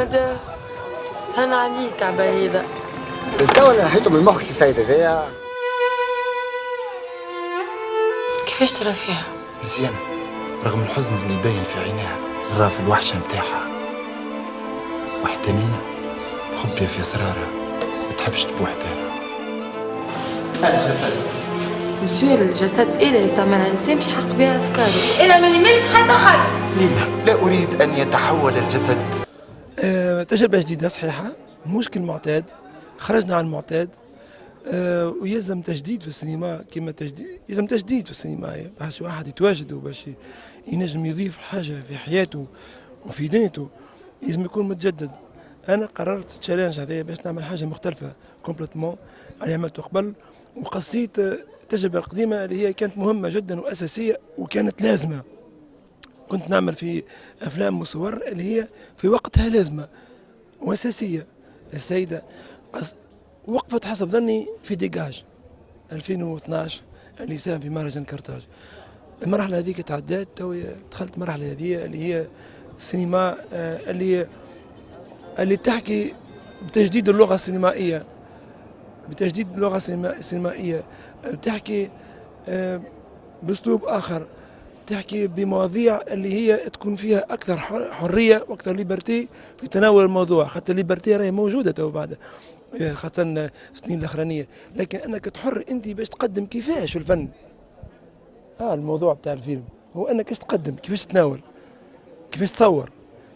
أحمد، هنا عليك عبايدة. توا انا نحيته من مخك السيد هذايا. كيفاش ترى فيها؟ مزيانة رغم الحزن اللي يبين في عينيها، نرى في الوحشة متاعها وحدانية مخبية في أسرارها، ما تحبش تبوح بها. الجسد مسيو الجسد إذا يستعملها إنسان مش حق بها أفكاره، إلا ماني ملك حتى حد. لا أريد أن يتحول الجسد. تجربة جديدة صحيحة، مشكل معتاد، خرجنا عن المعتاد. ويلزم تجديد في السينما، كما يلزم تجديد في السينما باش واحد يتواجد وباش ينجم يضيف حاجة في حياته وفي دنيته، لازم يكون متجدد. أنا قررت التشالنج هذايا باش نعمل حاجة مختلفة كومبليتمون اللي عملته قبل، وقصيت التجربة القديمة اللي هي كانت مهمة جدا وأساسية وكانت لازمة. كنت نعمل في أفلام مصور اللي هي في وقتها لازمة وأساسية. السيدة وقفت حسب ظني في ديجاج 2012 اللي ساهم في مهرجان كرتاج. المرحلة هذيك تعدات، توي دخلت المرحلة هذه اللي هي السينما اللي تحكي بتجديد اللغة السينمائية، بتجديد اللغة السينمائية، بتحكي بأسلوب آخر، تحكي بمواضيع اللي هي تكون فيها أكثر حرية وأكثر ليبرتي في تناول الموضوع، حتى الليبرتي راهي موجودة تو بعد خاصة السنين الأخرانية، لكن أنك تحر أنت باش تقدم كيفاش في الفن. الموضوع بتاع الفيلم هو أنك كيفاش تقدم، كيفاش تناول، كيفاش تصور،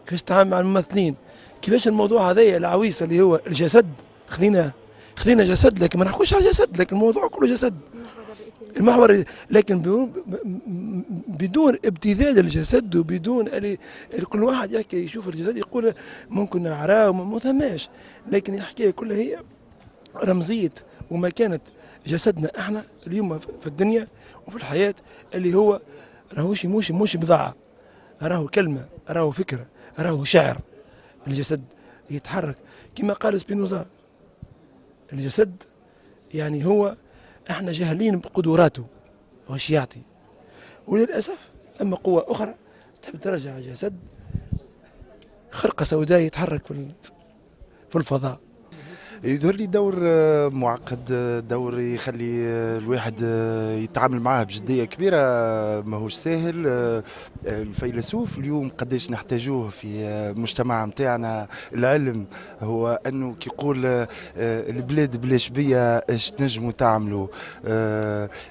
كيفاش تتعامل مع الممثلين، كيفاش الموضوع هذايا العويصة اللي هو الجسد. خذينا جسد لكن ما نحكوش على جسد، لكن الموضوع كله جسد. المحور لكن بدون ابتذال الجسد وبدون كل واحد يحكي يشوف الجسد يقول ممكن نعراه وما ثماش، لكن الحكايه كلها هي رمزيه ومكانه جسدنا احنا اليوم في الدنيا وفي الحياه، اللي هو راهوش مش بضاعه، راهو كلمه، راهو فكره، راهو شعر. الجسد يتحرك كما قال سبينوزا، الجسد يعني هو احنا جاهلين بقدراته واش يعطي، وللاسف ثم قوه اخرى تحب ترجع الجسد خرقه سوداء يتحرك في الفضاء. يظهر لي دور معقد، دور يخلي الواحد يتعامل معاه بجدية كبيرة، ماهوش ساهل. الفيلسوف اليوم قداش نحتاجوه في المجتمع متاعنا. العلم هو أنه كيقول البلاد بلاش بيا اش نجموا تعملوا.